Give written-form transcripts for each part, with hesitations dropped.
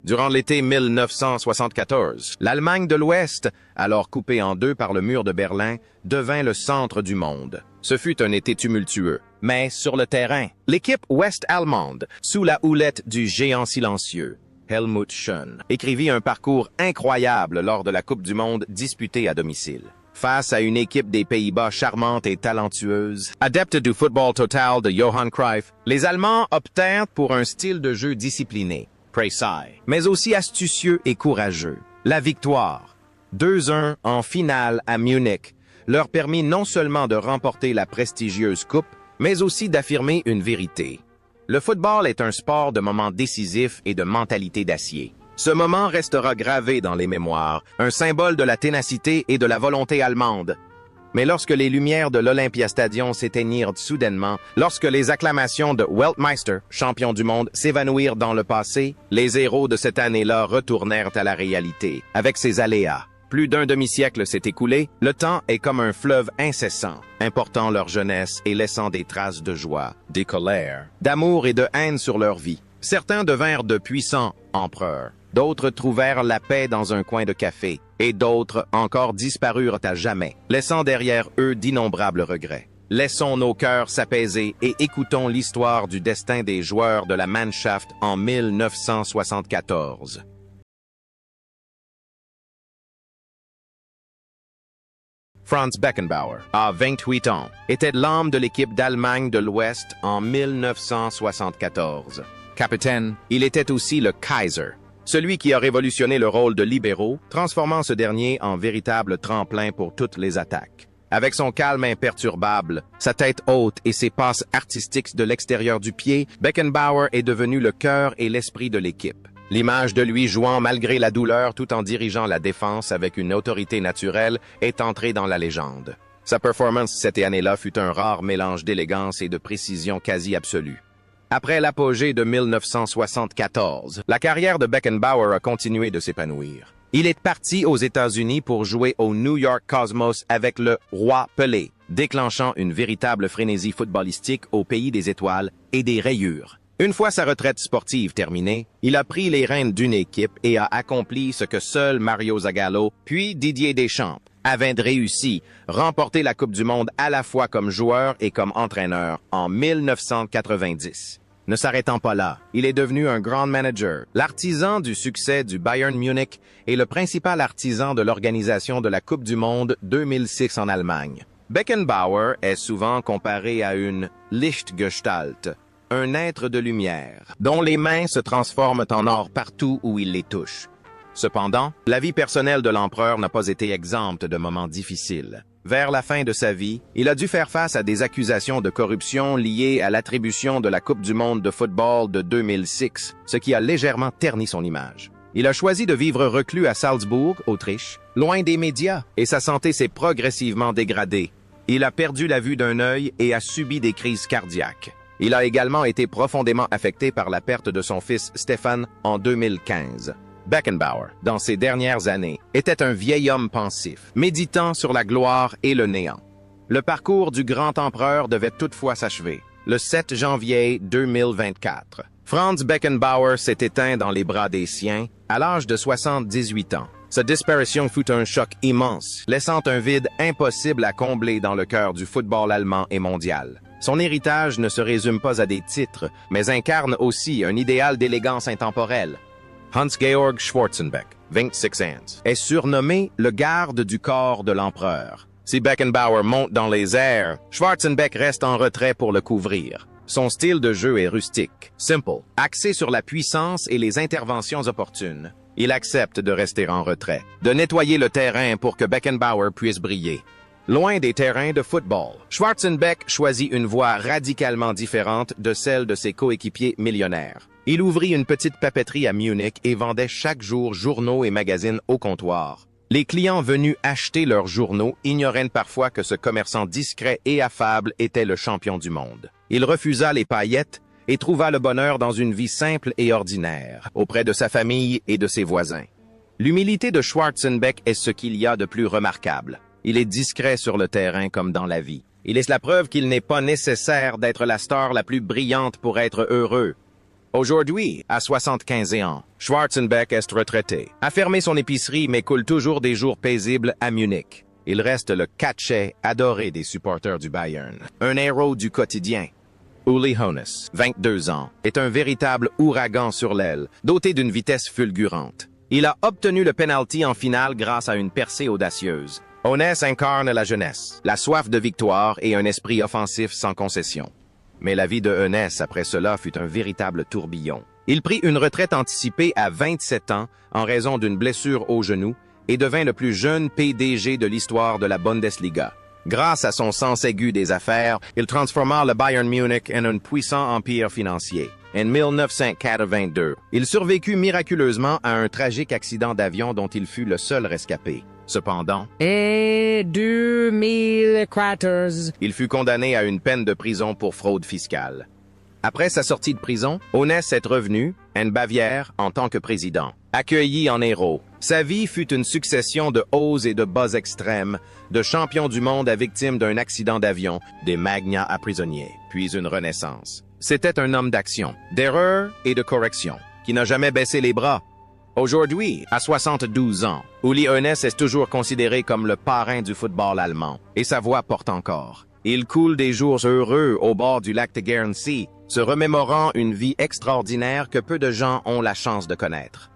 Durant l'été 1974, l'Allemagne de l'Ouest, alors coupée en deux par le mur de Berlin, devint le centre du monde. Ce fut un été tumultueux. Mais sur le terrain, l'équipe ouest-allemande, sous la houlette du géant silencieux, Helmut Schön, écrivit un parcours incroyable lors de la Coupe du monde disputée à domicile. Face à une équipe des Pays-Bas charmante et talentueuse, adepte du football total de Johan Cruyff, les Allemands optèrent pour un style de jeu discipliné, précis, mais aussi astucieux et courageux. La victoire, 2-1 en finale à Munich, leur permit non seulement de remporter la prestigieuse coupe, mais aussi d'affirmer une vérité. Le football est un sport de moments décisifs et de mentalité d'acier. Ce moment restera gravé dans les mémoires, un symbole de la ténacité et de la volonté allemande. Mais lorsque les lumières de l'Olympia Stadium s'éteignirent soudainement, lorsque les acclamations de Weltmeister, champion du monde, s'évanouirent dans le passé, les héros de cette année-là retournèrent à la réalité, avec ses aléas. Plus d'un demi-siècle s'est écoulé, le temps est comme un fleuve incessant, important leur jeunesse et laissant des traces de joie, de colère, d'amour et de haine sur leur vie. Certains devinrent de puissants empereurs, d'autres trouvèrent la paix dans un coin de café, et d'autres encore disparurent à jamais, laissant derrière eux d'innombrables regrets. Laissons nos cœurs s'apaiser et écoutons l'histoire du destin des joueurs de la Mannschaft en 1974. Franz Beckenbauer, à 28 ans, était l'âme de l'équipe d'Allemagne de l'Ouest en 1974. Capitaine, il était aussi le Kaiser, celui qui a révolutionné le rôle de libéraux, transformant ce dernier en véritable tremplin pour toutes les attaques. Avec son calme imperturbable, sa tête haute et ses passes artistiques de l'extérieur du pied, Beckenbauer est devenu le cœur et l'esprit de l'équipe. L'image de lui jouant malgré la douleur tout en dirigeant la défense avec une autorité naturelle est entrée dans la légende. Sa performance cette année-là fut un rare mélange d'élégance et de précision quasi absolue. Après l'apogée de 1974, la carrière de Beckenbauer a continué de s'épanouir. Il est parti aux États-Unis pour jouer au New York Cosmos avec le Roi Pelé, déclenchant une véritable frénésie footballistique au pays des étoiles et des rayures. Une fois sa retraite sportive terminée, il a pris les rênes d'une équipe et a accompli ce que seul Mario Zagallo, puis Didier Deschamps, avaient réussi, remporter la Coupe du monde à la fois comme joueur et comme entraîneur en 1990. Ne s'arrêtant pas là, il est devenu un grand manager, l'artisan du succès du Bayern Munich et le principal artisan de l'organisation de la Coupe du monde 2006 en Allemagne. Beckenbauer est souvent comparé à une Lichtgestalt, un être de lumière, dont les mains se transforment en or partout où il les touche. Cependant, la vie personnelle de l'empereur n'a pas été exempte de moments difficiles. Vers la fin de sa vie, il a dû faire face à des accusations de corruption liées à l'attribution de la Coupe du monde de football de 2006, ce qui a légèrement terni son image. Il a choisi de vivre reclus à Salzbourg, Autriche, loin des médias, et sa santé s'est progressivement dégradée. Il a perdu la vue d'un œil et a subi des crises cardiaques. Il a également été profondément affecté par la perte de son fils Stefan en 2015. Beckenbauer, dans ses dernières années, était un vieil homme pensif, méditant sur la gloire et le néant. Le parcours du grand empereur devait toutefois s'achever, le 7 janvier 2024. Franz Beckenbauer s'est éteint dans les bras des siens à l'âge de 78 ans. Sa disparition fut un choc immense, laissant un vide impossible à combler dans le cœur du football allemand et mondial. Son héritage ne se résume pas à des titres, mais incarne aussi un idéal d'élégance intemporelle. Hans-Georg Schwarzenbeck, 26 ans, est surnommé le garde du corps de l'empereur. Si Beckenbauer monte dans les airs, Schwarzenbeck reste en retrait pour le couvrir. Son style de jeu est rustique, simple, axé sur la puissance et les interventions opportunes. Il accepte de rester en retrait, de nettoyer le terrain pour que Beckenbauer puisse briller. Loin des terrains de football, Schwarzenbeck choisit une voie radicalement différente de celle de ses coéquipiers millionnaires. Il ouvrit une petite papeterie à Munich et vendait chaque jour journaux et magazines au comptoir. Les clients venus acheter leurs journaux ignoraient parfois que ce commerçant discret et affable était le champion du monde. Il refusa les paillettes et trouva le bonheur dans une vie simple et ordinaire, auprès de sa famille et de ses voisins. L'humilité de Schwarzenbeck est ce qu'il y a de plus remarquable. Il est discret sur le terrain comme dans la vie. Il est la preuve qu'il n'est pas nécessaire d'être la star la plus brillante pour être heureux. Aujourd'hui, à 75 ans, Schwarzenbeck est retraité, a fermé son épicerie mais coule toujours des jours paisibles à Munich. Il reste le catchet adoré des supporters du Bayern, un héros du quotidien. Uli Hoeneß, 22 ans, est un véritable ouragan sur l'aile, doté d'une vitesse fulgurante. Il a obtenu le penalty en finale grâce à une percée audacieuse. Hoeneß incarne la jeunesse, la soif de victoire et un esprit offensif sans concession. Mais la vie de Hoeneß après cela fut un véritable tourbillon. Il prit une retraite anticipée à 27 ans en raison d'une blessure au genou et devint le plus jeune PDG de l'histoire de la Bundesliga. Grâce à son sens aigu des affaires, il transforma le Bayern Munich en un puissant empire financier. En 1982, il survécut miraculeusement à un tragique accident d'avion dont il fut le seul rescapé. Cependant, Et 2014. il fut condamné à une peine de prison pour fraude fiscale. Après sa sortie de prison, Hoeneß est revenu, en Bavière, en tant que président. Accueilli en héros, sa vie fut une succession de hauts et de bas extrêmes, de champions du monde à victimes d'un accident d'avion, des magnats à prisonniers, puis une renaissance. C'était un homme d'action, d'erreur et de correction, qui n'a jamais baissé les bras. Aujourd'hui, à 72 ans, Uli Hoeneß est toujours considéré comme le parrain du football allemand, et sa voix porte encore. Il coule des jours heureux au bord du lac de Guernsey, se remémorant une vie extraordinaire que peu de gens ont la chance de connaître.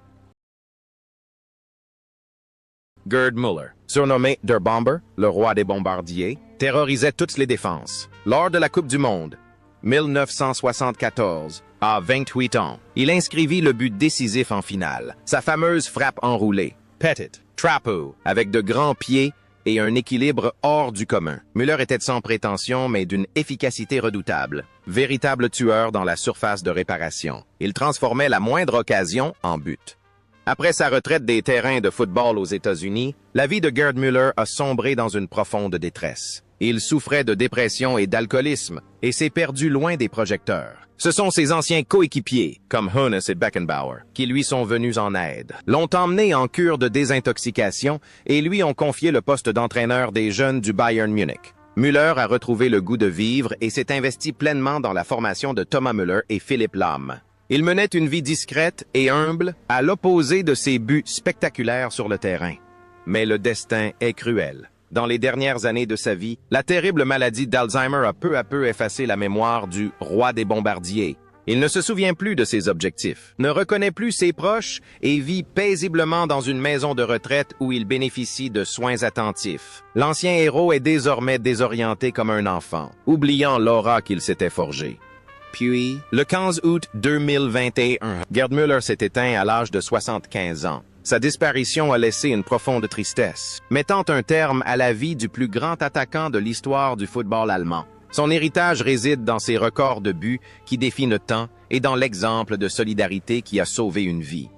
Gerd Müller, surnommé Der Bomber, le roi des bombardiers, terrorisait toutes les défenses. Lors de la Coupe du Monde, 1974, à 28 ans, il inscrivit le but décisif en finale, sa fameuse frappe enroulée, Petit Trapeau, avec de grands pieds et un équilibre hors du commun. Müller était sans prétention, mais d'une efficacité redoutable. Véritable tueur dans la surface de réparation. Il transformait la moindre occasion en but. Après sa retraite des terrains de football aux États-Unis, la vie de Gerd Müller a sombré dans une profonde détresse. Il souffrait de dépression et d'alcoolisme et s'est perdu loin des projecteurs. Ce sont ses anciens coéquipiers, comme Hoeneß et Beckenbauer, qui lui sont venus en aide, l'ont emmené en cure de désintoxication et lui ont confié le poste d'entraîneur des jeunes du Bayern Munich. Müller a retrouvé le goût de vivre et s'est investi pleinement dans la formation de Thomas Müller et Philipp Lahm. Il menait une vie discrète et humble, à l'opposé de ses buts spectaculaires sur le terrain. Mais le destin est cruel. Dans les dernières années de sa vie, la terrible maladie d'Alzheimer a peu à peu effacé la mémoire du roi des bombardiers. Il ne se souvient plus de ses objectifs, ne reconnaît plus ses proches et vit paisiblement dans une maison de retraite où il bénéficie de soins attentifs. L'ancien héros est désormais désorienté comme un enfant, oubliant l'aura qu'il s'était forgée. Puis, le 15 août 2021, Gerd Müller s'est éteint à l'âge de 75 ans. Sa disparition a laissé une profonde tristesse, mettant un terme à la vie du plus grand attaquant de l'histoire du football allemand. Son héritage réside dans ses records de buts qui défient le temps et dans l'exemple de solidarité qui a sauvé une vie.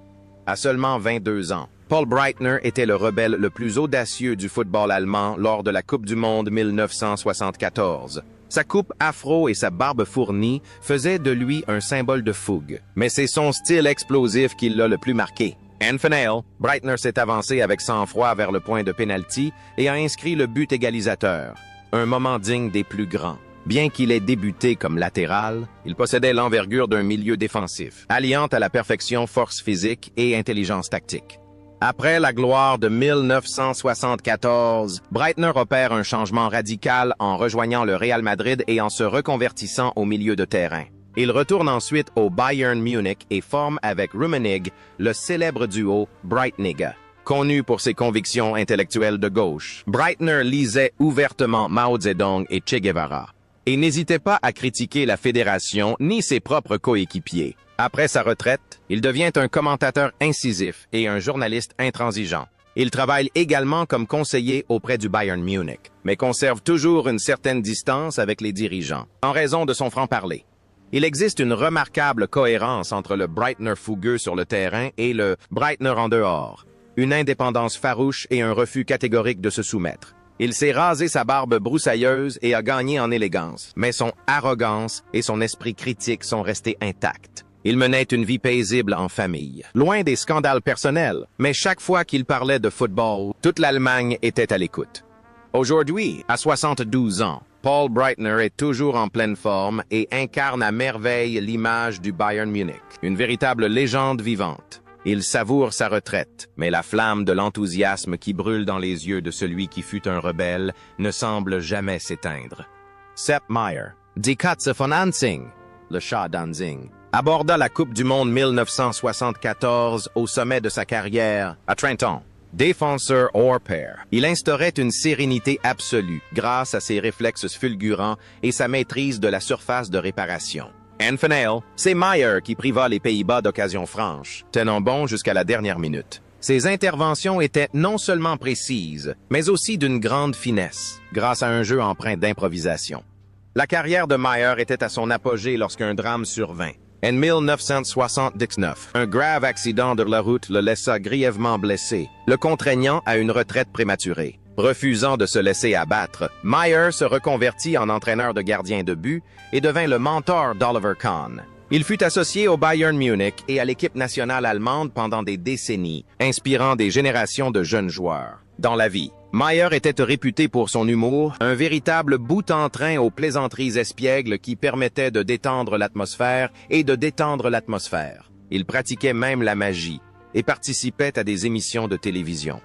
À seulement 22 ans, Paul Breitner était le rebelle le plus audacieux du football allemand lors de la Coupe du Monde 1974. Sa coupe afro et sa barbe fournie faisaient de lui un symbole de fougue, mais c'est son style explosif qui l'a le plus marqué. En finale, Breitner s'est avancé avec sang-froid vers le point de pénalty et a inscrit le but égalisateur. Un moment digne des plus grands. Bien qu'il ait débuté comme latéral, il possédait l'envergure d'un milieu défensif, alliant à la perfection force physique et intelligence tactique. Après la gloire de 1974, Breitner opère un changement radical en rejoignant le Real Madrid et en se reconvertissant au milieu de terrain. Il retourne ensuite au Bayern Munich et forme avec Rummenigge le célèbre duo Breitnigge. Connu pour ses convictions intellectuelles de gauche, Breitner lisait ouvertement Mao Zedong et Che Guevara et n'hésitait pas à critiquer la fédération ni ses propres coéquipiers. Après sa retraite, il devient un commentateur incisif et un journaliste intransigeant. Il travaille également comme conseiller auprès du Bayern Munich, mais conserve toujours une certaine distance avec les dirigeants, en raison de son franc-parler. Il existe une remarquable cohérence entre le Breitner fougueux sur le terrain et le Breitner en dehors, une indépendance farouche et un refus catégorique de se soumettre. Il s'est rasé sa barbe broussailleuse et a gagné en élégance, mais son arrogance et son esprit critique sont restés intacts. Il menait une vie paisible en famille, loin des scandales personnels, mais chaque fois qu'il parlait de football, toute l'Allemagne était à l'écoute. Aujourd'hui, à 72 ans, Paul Breitner est toujours en pleine forme et incarne à merveille l'image du Bayern Munich, une véritable légende vivante. Il savoure sa retraite, mais la flamme de l'enthousiasme qui brûle dans les yeux de celui qui fut un rebelle ne semble jamais s'éteindre. Sepp Maier, Die Katze von Anzing, le chat d'Anzing, aborda la Coupe du Monde 1974 au sommet de sa carrière à Trenton. Défenseur hors pair, il instaurait une sérénité absolue grâce à ses réflexes fulgurants et sa maîtrise de la surface de réparation. En finale, c'est Maier qui priva les Pays-Bas d'occasions franches, tenant bon jusqu'à la dernière minute. Ses interventions étaient non seulement précises, mais aussi d'une grande finesse, grâce à un jeu empreint d'improvisation. La carrière de Maier était à son apogée lorsqu'un drame survint. En 1979, un grave accident de la route le laissa grièvement blessé, le contraignant à une retraite prématurée. Refusant de se laisser abattre, Maier se reconvertit en entraîneur de gardien de but et devint le mentor d'Oliver Kahn. Il fut associé au Bayern Munich et à l'équipe nationale allemande pendant des décennies, inspirant des générations de jeunes joueurs. Dans la vie, Maier était réputé pour son humour, un véritable boute-en-train aux plaisanteries espiègles qui permettaient de détendre l'atmosphère et de détendre l'atmosphère. Il pratiquait même la magie et participait à des émissions de télévision.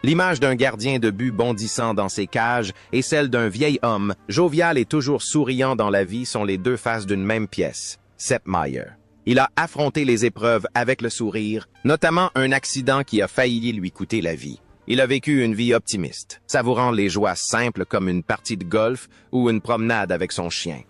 L'image d'un gardien de but bondissant dans ses cages et celle d'un vieil homme, jovial et toujours souriant dans la vie, sont les deux faces d'une même pièce. Sepp Maier. Il a affronté les épreuves avec le sourire, notamment un accident qui a failli lui coûter la vie. Il a vécu une vie optimiste, savourant les joies simples comme une partie de golf ou une promenade avec son chien.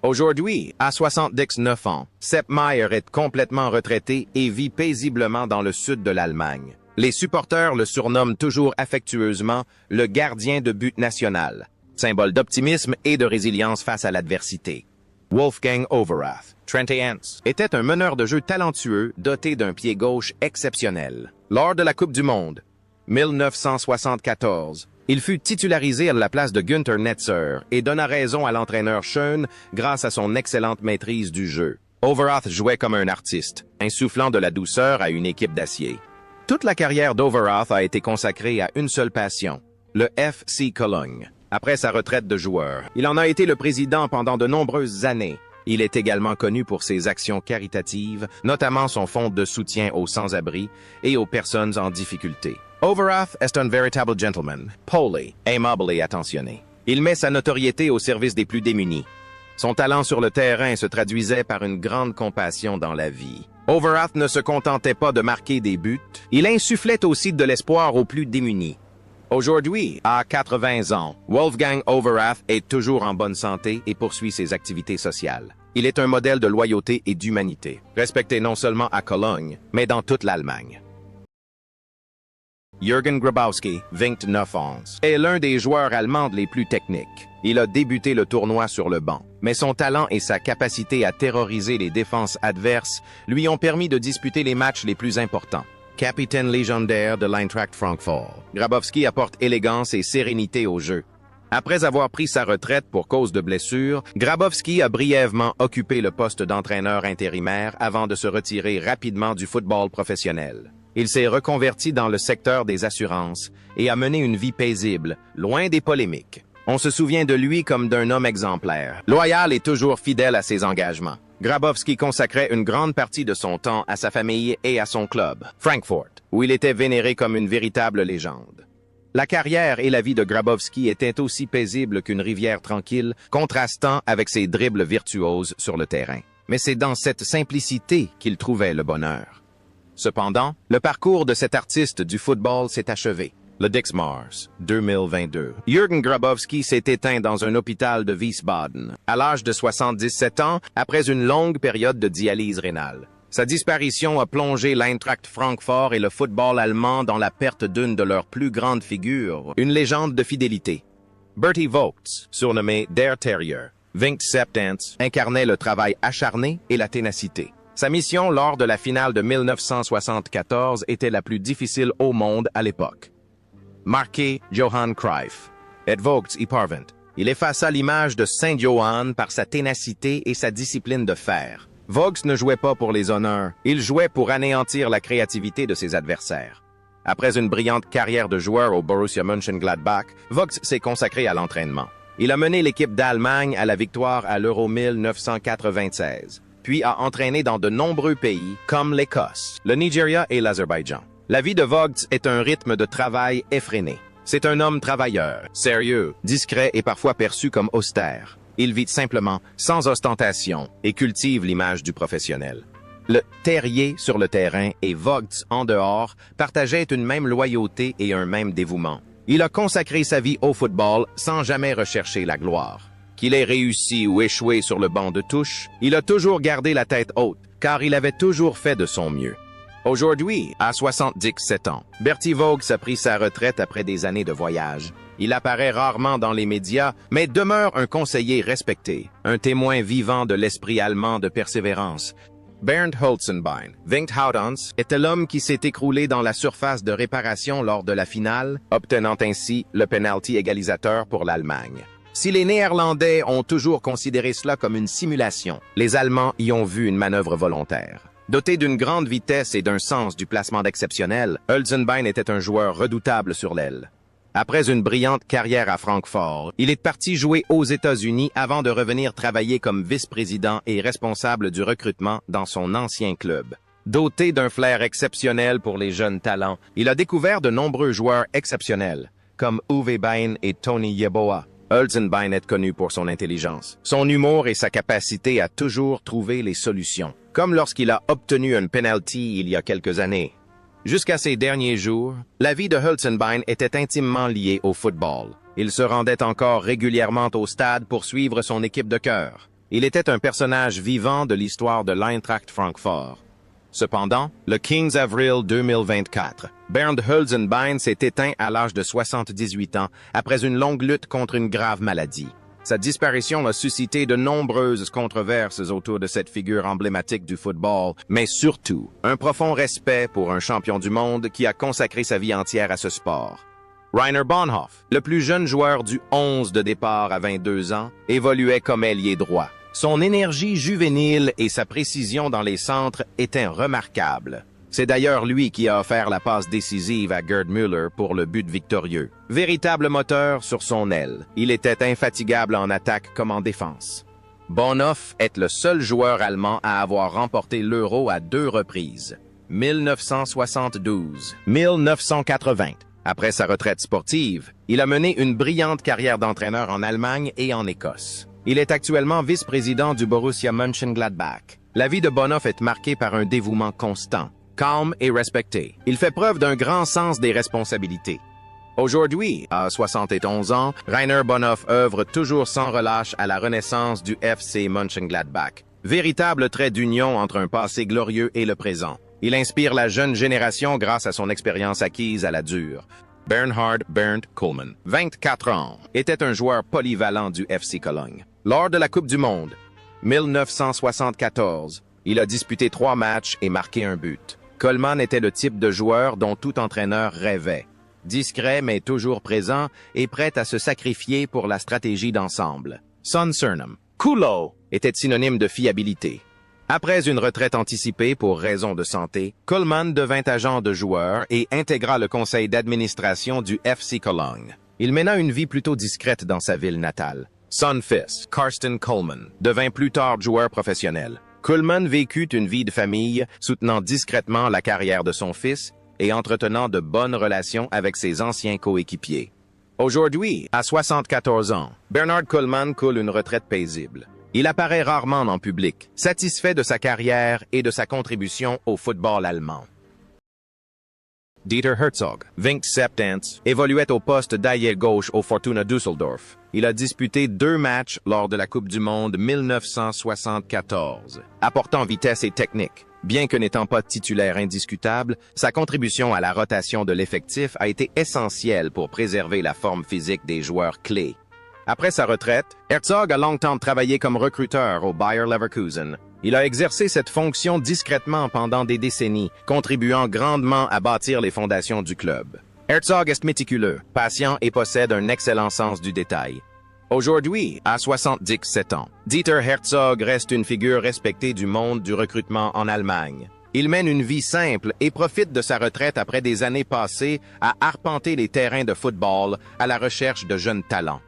Aujourd'hui, à 79 ans, Sepp Maier est complètement retraité et vit paisiblement dans le sud de l'Allemagne. Les supporters le surnomment toujours affectueusement le gardien de but national, symbole d'optimisme et de résilience face à l'adversité. Wolfgang Overath, 31 ans, était un meneur de jeu talentueux doté d'un pied gauche exceptionnel. Lors de la Coupe du Monde, 1974, il fut titularisé à la place de Günther Netzer et donna raison à l'entraîneur Schön grâce à son excellente maîtrise du jeu. Overath jouait comme un artiste, insufflant de la douceur à une équipe d'acier. Toute la carrière d'Overath a été consacrée à une seule passion, le FC Cologne. Après sa retraite de joueur, il en a été le président pendant de nombreuses années. Il est également connu pour ses actions caritatives, notamment son fonds de soutien aux sans-abri et aux personnes en difficulté. Overath est un véritable gentleman, poli, aimable et attentionné. Il met sa notoriété au service des plus démunis. Son talent sur le terrain se traduisait par une grande compassion dans la vie. Overath ne se contentait pas de marquer des buts, il insufflait aussi de l'espoir aux plus démunis. Aujourd'hui, à 80 ans, Wolfgang Overath est toujours en bonne santé et poursuit ses activités sociales. Il est un modèle de loyauté et d'humanité, respecté non seulement à Cologne, mais dans toute l'Allemagne. Jürgen Grabowski, 29 ans, est l'un des joueurs allemands les plus techniques. Il a débuté le tournoi sur le banc, mais son talent et sa capacité à terroriser les défenses adverses lui ont permis de disputer les matchs les plus importants. Capitaine légendaire de l'Eintracht Francfort, Grabowski apporte élégance et sérénité au jeu. Après avoir pris sa retraite pour cause de blessure, Grabowski a brièvement occupé le poste d'entraîneur intérimaire avant de se retirer rapidement du football professionnel. Il s'est reconverti dans le secteur des assurances et a mené une vie paisible, loin des polémiques. On se souvient de lui comme d'un homme exemplaire, loyal et toujours fidèle à ses engagements. Grabowski consacrait une grande partie de son temps à sa famille et à son club, Frankfurt, où il était vénéré comme une véritable légende. La carrière et la vie de Grabowski étaient aussi paisibles qu'une rivière tranquille, contrastant avec ses dribbles virtuoses sur le terrain. Mais c'est dans cette simplicité qu'il trouvait le bonheur. Cependant, le parcours de cet artiste du football s'est achevé. Le Dix-Mars, 2022. Jürgen Grabowski s'est éteint dans un hôpital de Wiesbaden, à l'âge de 77 ans, après une longue période de dialyse rénale. Sa disparition a plongé l'Eintracht Francfort et le football allemand dans la perte d'une de leurs plus grandes figures, une légende de fidélité. Bertie Vogts, surnommé Der Terrier, 27 ans, incarnait le travail acharné et la ténacité. Sa mission lors de la finale de 1974 était la plus difficile au monde à l'époque. Marqué Johann Cruyff. Et Vogts y parvint. Il effaça l'image de Saint Johann par sa ténacité et sa discipline de fer. Vogts ne jouait pas pour les honneurs, il jouait pour anéantir la créativité de ses adversaires. Après une brillante carrière de joueur au Borussia Mönchengladbach, Vogts s'est consacré à l'entraînement. Il a mené l'équipe d'Allemagne à la victoire à l'Euro 1996, puis a entraîné dans de nombreux pays comme l'Écosse, le Nigeria et l'Azerbaïdjan. La vie de Vogts est un rythme de travail effréné. C'est un homme travailleur, sérieux, discret et parfois perçu comme austère. Il vit simplement, sans ostentation, et cultive l'image du professionnel. Le terrier sur le terrain et Vogts en dehors partageaient une même loyauté et un même dévouement. Il a consacré sa vie au football sans jamais rechercher la gloire. Qu'il ait réussi ou échoué sur le banc de touche, il a toujours gardé la tête haute, car il avait toujours fait de son mieux. Aujourd'hui, à 77 ans, Bertie Vogts a pris sa retraite après des années de voyage. Il apparaît rarement dans les médias, mais demeure un conseiller respecté, un témoin vivant de l'esprit allemand de persévérance. Bernd Holzenbein, Vingt-Houdans, était l'homme qui s'est écroulé dans la surface de réparation lors de la finale, obtenant ainsi le penalty égalisateur pour l'Allemagne. Si les Néerlandais ont toujours considéré cela comme une simulation, les Allemands y ont vu une manœuvre volontaire. Doté d'une grande vitesse et d'un sens du placement exceptionnel, Holzenbein était un joueur redoutable sur l'aile. Après une brillante carrière à Francfort, il est parti jouer aux États-Unis avant de revenir travailler comme vice-président et responsable du recrutement dans son ancien club. Doté d'un flair exceptionnel pour les jeunes talents, il a découvert de nombreux joueurs exceptionnels, comme Uwe Bein et Tony Yeboah. Holzenbein est connu pour son intelligence, son humour et sa capacité à toujours trouver les solutions, comme lorsqu'il a obtenu un penalty il y a quelques années. Jusqu'à ces derniers jours, la vie de Holzenbein était intimement liée au football. Il se rendait encore régulièrement au stade pour suivre son équipe de cœur. Il était un personnage vivant de l'histoire de l'Eintracht Francfort. Cependant, le 15 avril 2024, Bernd Holzenbein s'est éteint à l'âge de 78 ans après une longue lutte contre une grave maladie. Sa disparition a suscité de nombreuses controverses autour de cette figure emblématique du football, mais surtout, un profond respect pour un champion du monde qui a consacré sa vie entière à ce sport. Rainer Bonhoff, le plus jeune joueur du 11 de départ à 22 ans, évoluait comme ailier droit. Son énergie juvénile et sa précision dans les centres étaient remarquables. C'est d'ailleurs lui qui a offert la passe décisive à Gerd Müller pour le but victorieux. Véritable moteur sur son aile, il était infatigable en attaque comme en défense. Bonhoff est le seul joueur allemand à avoir remporté l'Euro à 2 reprises, 1972, 1980. Après sa retraite sportive, il a mené une brillante carrière d'entraîneur en Allemagne et en Écosse. Il est actuellement vice-président du Borussia Mönchengladbach. La vie de Bonhoff est marquée par un dévouement constant, calme et respecté. Il fait preuve d'un grand sens des responsabilités. Aujourd'hui, à 71 ans, Rainer Bonhoff œuvre toujours sans relâche à la renaissance du FC Mönchengladbach. Véritable trait d'union entre un passé glorieux et le présent. Il inspire la jeune génération grâce à son expérience acquise à la dure. Bernhard Bernd Kollmann, 24 ans, était un joueur polyvalent du FC Cologne. Lors de la Coupe du Monde, 1974, il a disputé 3 matchs et marqué un but. Kollmann était le type de joueur dont tout entraîneur rêvait. Discret mais toujours présent et prêt à se sacrifier pour la stratégie d'ensemble. Son surnom, Kulo, était synonyme de fiabilité. Après une retraite anticipée pour raisons de santé, Kollmann devint agent de joueur et intégra le conseil d'administration du FC Cologne. Il mena une vie plutôt discrète dans sa ville natale. Son fils, Carsten Kollmann, devint plus tard joueur professionnel. Kollmann vécut une vie de famille, soutenant discrètement la carrière de son fils et entretenant de bonnes relations avec ses anciens coéquipiers. Aujourd'hui, à 74 ans, Bernhard Kollmann coule une retraite paisible. Il apparaît rarement en public, satisfait de sa carrière et de sa contribution au football allemand. Dieter Herzog, 27 ans, évoluait au poste d'ailier gauche au Fortuna Düsseldorf. Il a disputé 2 matchs lors de la Coupe du Monde 1974, apportant vitesse et technique. Bien que n'étant pas titulaire indiscutable, sa contribution à la rotation de l'effectif a été essentielle pour préserver la forme physique des joueurs clés. Après sa retraite, Herzog a longtemps travaillé comme recruteur au Bayer Leverkusen. Il a exercé cette fonction discrètement pendant des décennies, contribuant grandement à bâtir les fondations du club. Herzog est méticuleux, patient et possède un excellent sens du détail. Aujourd'hui, à 77 ans, Dieter Herzog reste une figure respectée du monde du recrutement en Allemagne. Il mène une vie simple et profite de sa retraite après des années passées à arpenter les terrains de football à la recherche de jeunes talents.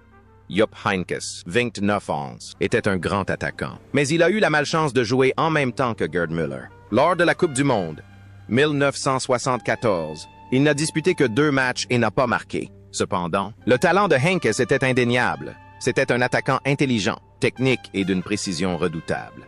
Jupp Heynckes, 29 ans, était un grand attaquant. Mais il a eu la malchance de jouer en même temps que Gerd Müller. Lors de la Coupe du Monde, 1974, il n'a disputé que 2 matchs et n'a pas marqué. Cependant, le talent de Heynckes était indéniable. C'était un attaquant intelligent, technique et d'une précision redoutable.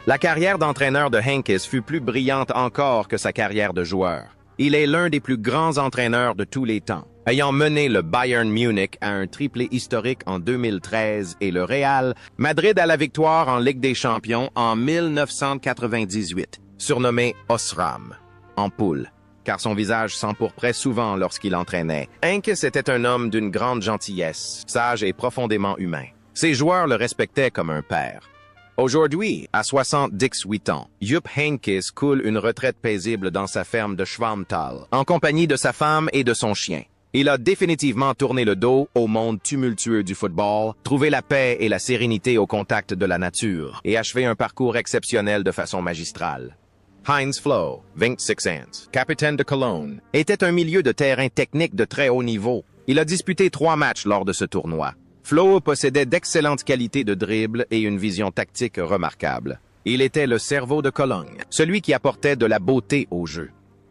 La carrière d'entraîneur de Heynckes fut plus brillante encore que sa carrière de joueur. Il est l'un des plus grands entraîneurs de tous les temps, ayant mené le Bayern Munich à un triplé historique en 2013 et le Real Madrid à la victoire en Ligue des Champions en 1998, surnommé Osram, en poule, car son visage s'empourprait souvent lorsqu'il entraînait. Heynckes était un homme d'une grande gentillesse, sage et profondément humain. Ses joueurs le respectaient comme un père. Aujourd'hui, à 78 ans, Jupp Heynckes coule une retraite paisible dans sa ferme de Schwalmtal, en compagnie de sa femme et de son chien. Il a définitivement tourné le dos au monde tumultueux du football, trouvé la paix et la sérénité au contact de la nature, et achevé un parcours exceptionnel de façon magistrale. Heinz Floh, 26 ans, capitaine de Cologne, était un milieu de terrain technique de très haut niveau. Il a disputé 3 matchs lors de ce tournoi. Floh possédait d'excellentes qualités de dribble et une vision tactique remarquable. Il était le cerveau de Cologne, celui qui apportait de la beauté au jeu.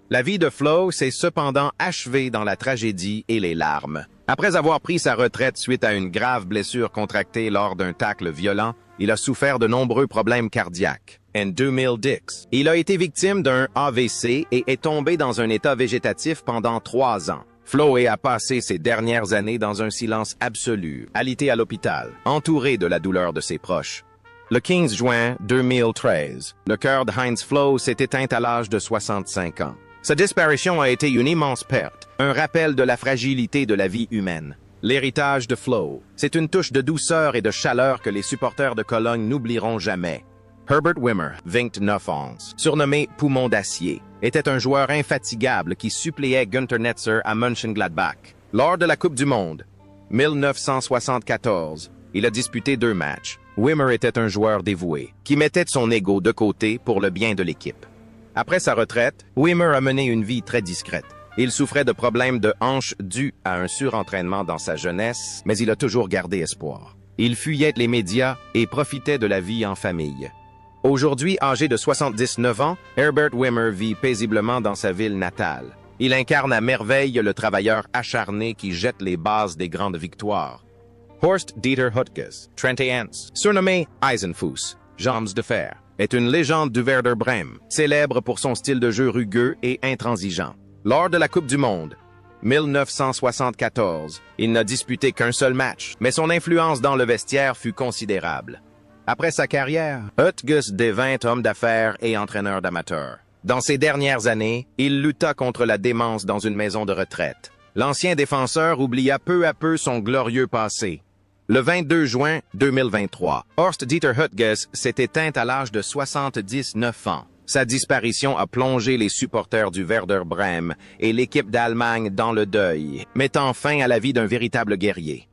La vie de Floh s'est cependant achevée dans la tragédie et les larmes. Après avoir pris sa retraite suite à une grave blessure contractée lors d'un tacle violent, il a souffert de nombreux problèmes cardiaques. En 2010, il a été victime d'un AVC et est tombé dans un état végétatif pendant 3 ans. Floh a passé ses dernières années dans un silence absolu, alité à l'hôpital, entouré de la douleur de ses proches. Le 15 juin 2013, le cœur de Heinz Floh s'est éteint à l'âge de 65 ans. Sa disparition a été une immense perte, un rappel de la fragilité de la vie humaine. L'héritage de Floh, c'est une touche de douceur et de chaleur que les supporters de Cologne n'oublieront jamais. Herbert Wimmer, 29 ans, surnommé Poumon d'acier, était un joueur infatigable qui suppléait Günter Netzer à Mönchengladbach. Lors de la Coupe du Monde, 1974, il a disputé 2 matchs. Wimmer était un joueur dévoué, qui mettait son ego de côté pour le bien de l'équipe. Après sa retraite, Wimmer a mené une vie très discrète. Il souffrait de problèmes de hanche dus à un surentraînement dans sa jeunesse, mais il a toujours gardé espoir. Il fuyait les médias et profitait de la vie en famille. Aujourd'hui, âgé de 79 ans, Herbert Wimmer vit paisiblement dans sa ville natale. Il incarne à merveille le travailleur acharné qui jette les bases des grandes victoires. Horst Dieter Hüttges, 31 ans, surnommé Eisenfuss, jambes de fer, est une légende du Werder Brême, célèbre pour son style de jeu rugueux et intransigeant. Lors de la Coupe du Monde, 1974, il n'a disputé qu'un seul match, mais son influence dans le vestiaire fut considérable. Après sa carrière, Hüttges devint homme d'affaires et entraîneur d'amateurs. Dans ses dernières années, il lutta contre la démence dans une maison de retraite. L'ancien défenseur oublia peu à peu son glorieux passé. Le 22 juin 2023, Horst Dieter Hüttges s'est éteint à l'âge de 79 ans. Sa disparition a plongé les supporters du Werder Brême et l'équipe d'Allemagne dans le deuil, mettant fin à la vie d'un véritable guerrier.